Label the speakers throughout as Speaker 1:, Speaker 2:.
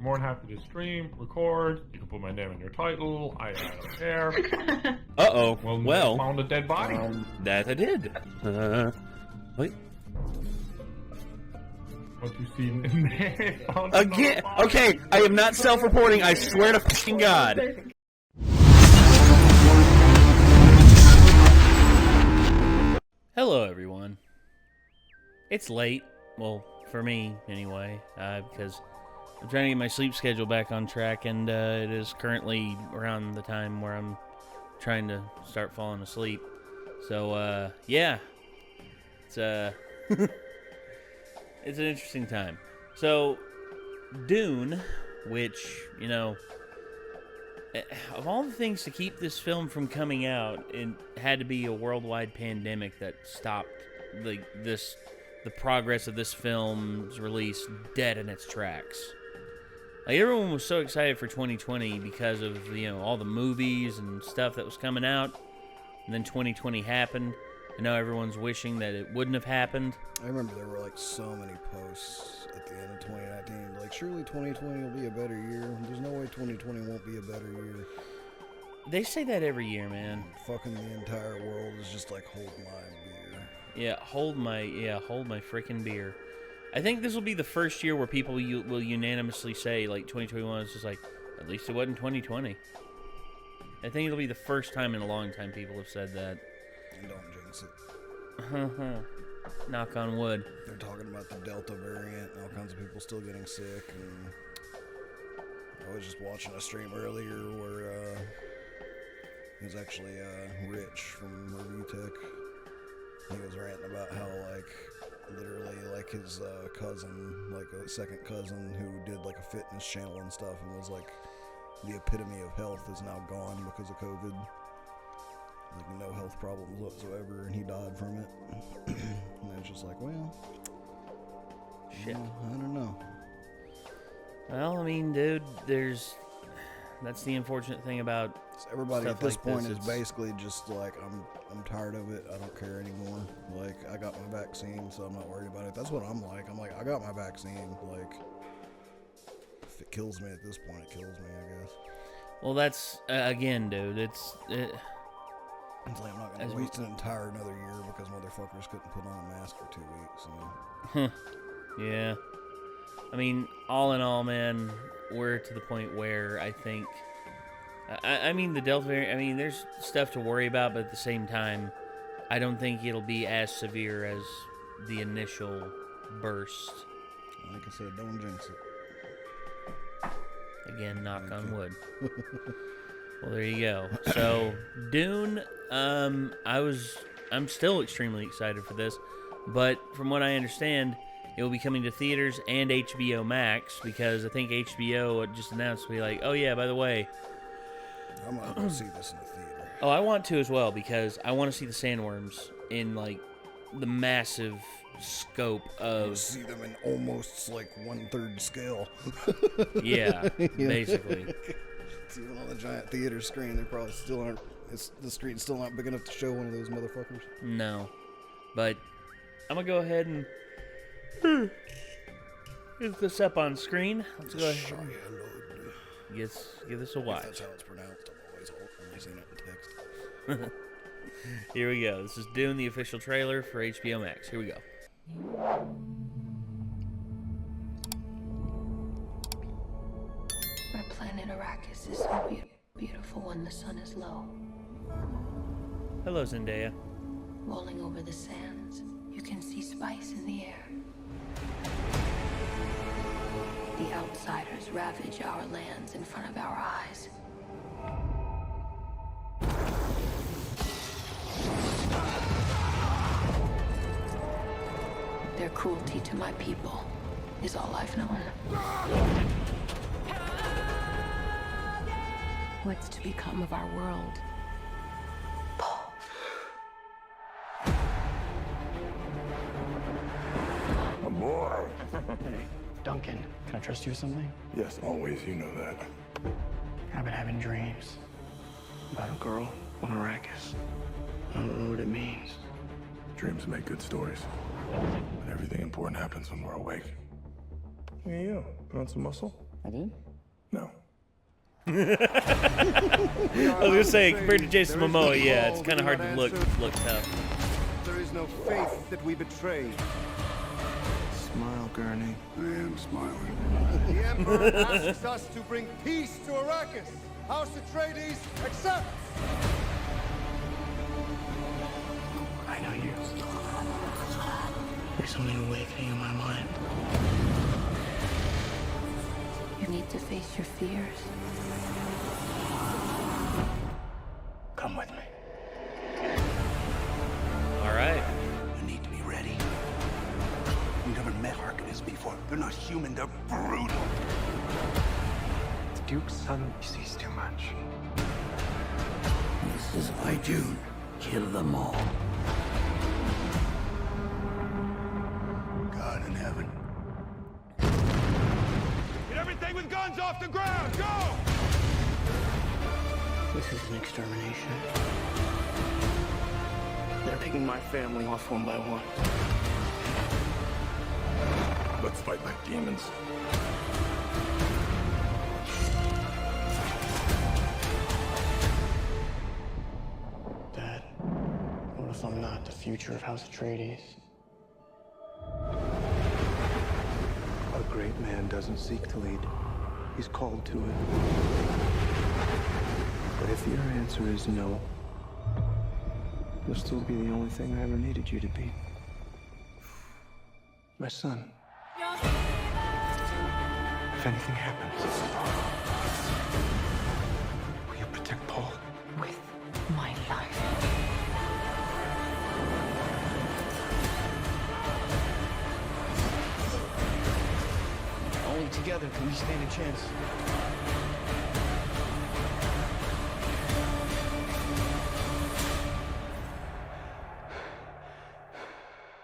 Speaker 1: more than happy to stream, record. You can put my name in your title. I don't care.
Speaker 2: Uh-oh.
Speaker 1: Well, found a dead body.
Speaker 2: That I did. Wait.
Speaker 1: What you seen?
Speaker 2: Again? Okay, I am not self-reporting. I swear to fucking God. Hello, everyone. It's late. Well, for me, anyway, because I'm trying to get my sleep schedule back on track, and it is currently around the time where I'm trying to start falling asleep. So, yeah. It's, it's an interesting time. So, Dune, which, you know, of all the things to keep this film from coming out, it had to be a worldwide pandemic that stopped the progress of this film's release dead in its tracks. Like, everyone was so excited for 2020 because of, you know, all the movies and stuff that was coming out, and then 2020 happened, and now everyone's wishing that it wouldn't have happened.
Speaker 3: I remember there were like so many posts at the end of 2019, like, surely 2020 will be a better year. There's no way 2020 won't be a better year.
Speaker 2: They say that every year, man.
Speaker 3: Fucking the entire world is just like, hold my beer.
Speaker 2: Yeah, hold my freaking beer. I think this will be the first year where people will unanimously say, like, 2021 is just like, at least it wasn't 2020. I think it'll be the first time in a long time people have said that.
Speaker 3: And don't jinx it.
Speaker 2: Knock on wood.
Speaker 3: They're talking about the Delta variant and all kinds of people still getting sick. And I was just watching a stream earlier where it was actually Rich from Review Tech. He was ranting about how, like, literally, like, his cousin, like a second cousin who did, like, a fitness channel and stuff, and was, like, the epitome of health is now gone because of COVID. Like, no health problems whatsoever, and he died from it. And it's just like, well,
Speaker 2: shit.
Speaker 3: I don't know.
Speaker 2: Well, I mean, dude, that's the unfortunate thing about
Speaker 3: so everybody
Speaker 2: stuff
Speaker 3: at this
Speaker 2: like
Speaker 3: point
Speaker 2: this.
Speaker 3: is basically just like, I'm tired of it. I don't care anymore. Like, I got my vaccine, so I'm not worried about it. That's what I'm like. I'm like, I got my vaccine. Like, if it kills me at this point, it kills me, I guess.
Speaker 2: Well, that's again, dude.
Speaker 3: It's like, I'm not going to waste an entire another year because motherfuckers couldn't put on a mask for 2 weeks. So.
Speaker 2: Yeah. I mean, all in all, man, we're to the point where I think... I mean, the Delta variant, I mean, there's stuff to worry about, but at the same time, I don't think it'll be as severe as the initial burst.
Speaker 3: Like I said, don't jinx it.
Speaker 2: Again, knock on wood. Well, there you go. So, Dune, I'm still extremely excited for this, but from what I understand, it will be coming to theaters and HBO Max, because I think HBO just announced to be like, oh yeah, by the way,
Speaker 3: I'm gonna go see this in the theater.
Speaker 2: Oh, I want to as well, because I want to see the sandworms in, like, the massive scope of...
Speaker 3: You see them in almost, like, 1/3 scale.
Speaker 2: Yeah, basically.
Speaker 3: It's even on the giant theater screen, they probably still aren't... the screen's still not big enough to show one of those motherfuckers.
Speaker 2: No. But I'm gonna go ahead and... get this up on screen. Let's go ahead and give this a watch.
Speaker 3: If that's how it's pronounced. I've always only seen it in text.
Speaker 2: Here we go. This is Dune, the official trailer for HBO Max. Here we go.
Speaker 4: My planet Arrakis is so beautiful when the sun is low.
Speaker 2: Hello, Zendaya.
Speaker 4: Rolling over the sands, you can see spice in the air. The outsiders ravage our lands in front of our eyes. Their cruelty to my people is all I've known. What's to become of our world?
Speaker 5: A boy.
Speaker 6: Duncan, can I trust you with something?
Speaker 5: Yes, always. You know that.
Speaker 6: I've been having dreams about a girl on Arrakis. I don't know what it means.
Speaker 5: Dreams make good stories. But everything important happens when we're awake. Hey, you. Put on some muscle?
Speaker 6: I did?
Speaker 5: No.
Speaker 2: I was gonna say, compared to Jason Momoa, yeah, it's kind of hard to look tough.
Speaker 7: There is no faith that we betray.
Speaker 6: Smile, Gurney.
Speaker 5: I am smiling.
Speaker 7: The Emperor asks us to bring peace to Arrakis. House Atreides accepts.
Speaker 6: I know you. There's something awakening in my mind.
Speaker 4: You need to face your fears.
Speaker 6: Come with me.
Speaker 2: All right.
Speaker 8: You need to be ready. You've never met Harkonnens before. They're not human, they're brutal.
Speaker 6: The Duke's son sees too much.
Speaker 8: This is my Dune. Kill them all. God in heaven.
Speaker 7: Get everything with guns off the ground. Go!
Speaker 6: This is an extermination. They're picking my family off one by one.
Speaker 5: Let's fight like demons.
Speaker 6: Dad, what if I'm not the future of House Atreides?
Speaker 8: A great man doesn't seek to lead. He's called to it. But if your answer is no, you'll still be the only thing I ever needed you to be. My son.
Speaker 6: If anything happens, will you protect Paul?
Speaker 4: With my life.
Speaker 6: Only together can we stand a chance.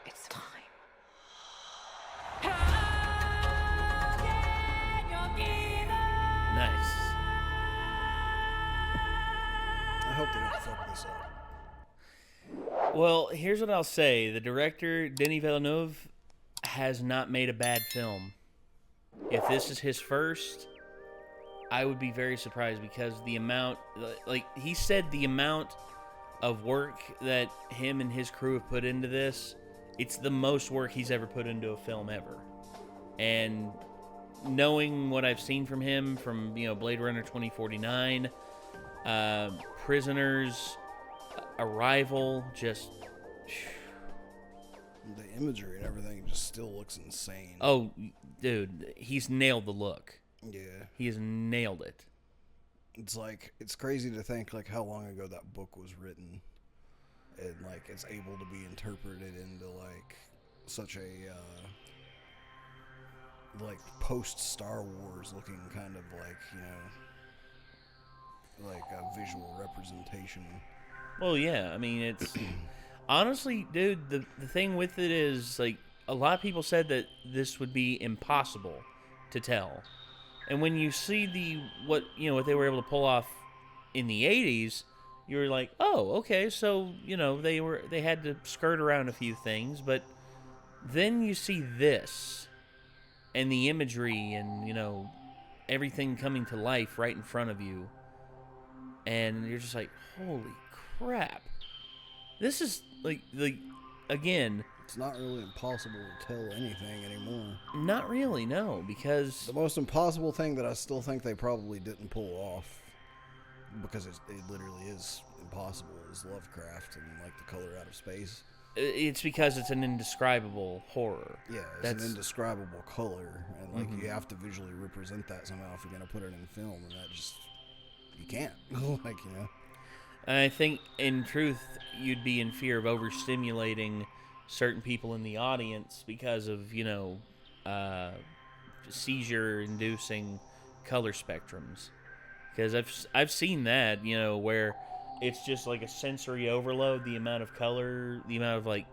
Speaker 4: It's time.
Speaker 2: Nice.
Speaker 3: I hope they don't fuck this up.
Speaker 2: Well, here's what I'll say. The director, Denis Villeneuve, has not made a bad film. If this is his first, I would be very surprised because the amount, like he said, the amount of work that him and his crew have put into this, it's the most work he's ever put into a film ever. And knowing what I've seen from him from, Blade Runner 2049, Prisoners, Arrival, just...
Speaker 3: The imagery and everything just still looks insane.
Speaker 2: Oh, dude, he's nailed the look.
Speaker 3: Yeah.
Speaker 2: He has nailed it.
Speaker 3: It's crazy to think, like, how long ago that book was written. And, like, it's able to be interpreted into, like, such a, like, post-Star Wars looking kind of, like, like a visual representation.
Speaker 2: Well, yeah, I mean, it's... Honestly, dude, the thing with it is, like, a lot of people said that this would be impossible to tell. And when you see what they were able to pull off in the 80s, you're like, oh, okay, so, they had to skirt around a few things, but then you see this, and the imagery, and, everything coming to life right in front of you, and you're just like, holy crap. This is, like, again...
Speaker 3: It's not really impossible to tell anything anymore.
Speaker 2: Not really, no, because...
Speaker 3: The most impossible thing that I still think they probably didn't pull off, because it literally is impossible, is Lovecraft and, like, the color out of space.
Speaker 2: It's because it's an indescribable horror.
Speaker 3: Yeah, it's an indescribable color, and, like, you have to visually represent that somehow if you're going to put it in film, and that just... You can't. Like,
Speaker 2: And I think, in truth, you'd be in fear of overstimulating certain people in the audience because of, seizure-inducing color spectrums. Because I've seen that, where it's just like a sensory overload, the amount of color, the amount of, like,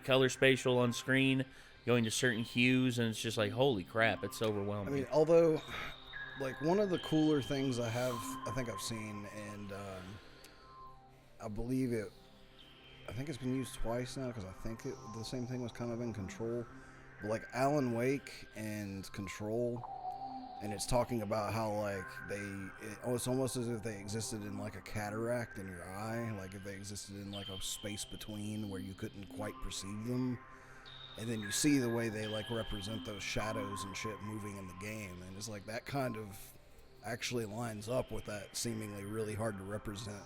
Speaker 2: color spatial on screen going to certain hues, and it's just like, holy crap, it's overwhelming.
Speaker 3: I mean, although... Like, one of the cooler things I think I've seen, and I believe it's been used twice now, because I think the same thing was kind of in Control. But, like, Alan Wake and Control, and it's talking about how like it's almost as if they existed in like a cataract in your eye, like if they existed in like a space between where you couldn't quite perceive them, and then you see the way they like represent those shadows and shit moving in the game, and it's like that kind of actually lines up with that seemingly really hard to represent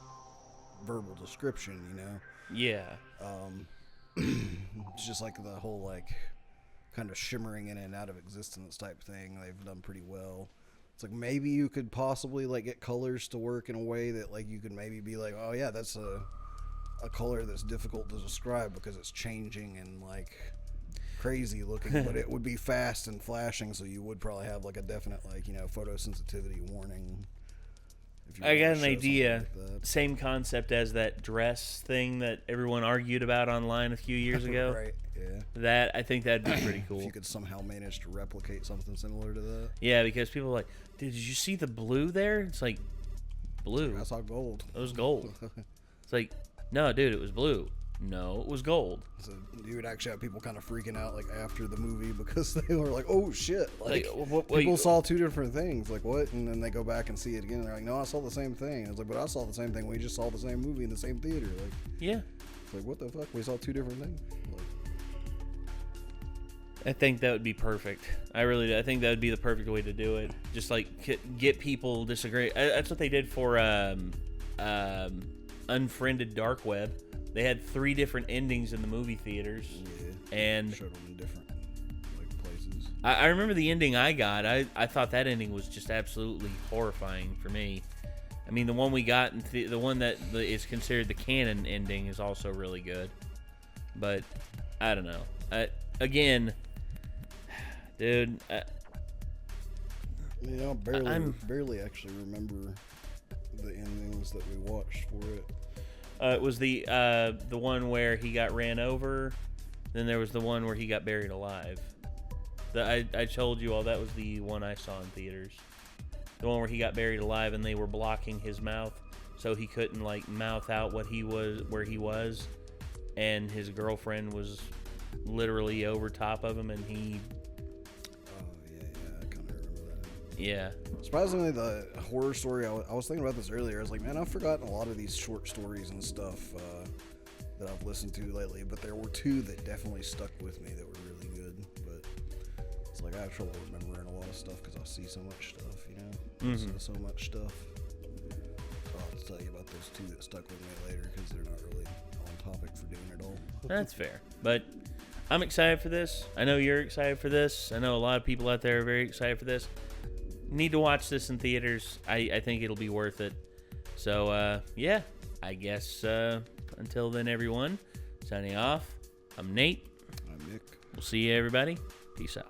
Speaker 3: verbal description, you know?
Speaker 2: Yeah.
Speaker 3: It's just like the whole like kind of shimmering in and out of existence type thing they've done pretty well. It's like maybe you could possibly like get colors to work in a way that like you could maybe be like, oh yeah, that's a color that's difficult to describe because it's changing and like crazy looking, but it would be fast and flashing, so you would probably have like a definite like, you know, photosensitivity warning.
Speaker 2: I got an idea. Like same concept as that dress thing that everyone argued about online a few years ago.
Speaker 3: Right, yeah.
Speaker 2: That, I think that'd be pretty cool.
Speaker 3: If you could somehow manage to replicate something similar to that.
Speaker 2: Yeah, because people are like, dude, did you see the blue there? It's like, blue.
Speaker 3: I saw gold.
Speaker 2: It was gold. It's like, no, dude, it was blue. No, it was gold.
Speaker 3: So you would actually have people kind of freaking out like after the movie because they were like, "Oh shit!" Like people saw two different things. Like what? And then they go back and see it again. And they're like, "No, I saw the same thing." And it's like, "But I saw the same thing. We just saw the same movie in the same theater." Like,
Speaker 2: yeah.
Speaker 3: It's like, what the fuck? We saw two different things. Like,
Speaker 2: I think that would be perfect. I really do. I think that would be the perfect way to do it. Just like get people disagree. That's what they did for Unfriended Dark Web. They had 3 different endings in the movie theaters.
Speaker 3: Yeah,
Speaker 2: and
Speaker 3: showed them in different like places.
Speaker 2: I remember the ending I got. I thought that ending was just absolutely horrifying for me. I mean, the one we got, the one that is considered the canon ending is also really good. But, I don't know. Again, dude.
Speaker 3: I barely actually remember the endings that we watched for it.
Speaker 2: It was the one where he got ran over. Then there was the one where he got buried alive. I told you all that was the one I saw in theaters. The one where he got buried alive and they were blocking his mouth so he couldn't like mouth out where he was, and his girlfriend was literally over top of him, and he.
Speaker 3: Oh yeah, I kind of remember that.
Speaker 2: Yeah.
Speaker 3: Surprisingly, the horror story, I was thinking about this earlier. I was like, man, I've forgotten a lot of these short stories and stuff that I've listened to lately, but there were 2 that definitely stuck with me that were really good. But it's like I have trouble remembering a lot of stuff because I see so much stuff, you know?
Speaker 2: Mm-hmm.
Speaker 3: So much stuff. So I'll have to tell you about those 2 that stuck with me later because they're not really on topic for doing it all.
Speaker 2: That's fair. But I'm excited for this. I know you're excited for this. I know a lot of people out there are very excited for this. Need to watch this in theaters. I think it'll be worth it. So, yeah, I guess until then, everyone, signing off. I'm Nate.
Speaker 3: I'm Nick.
Speaker 2: We'll see you, everybody. Peace out.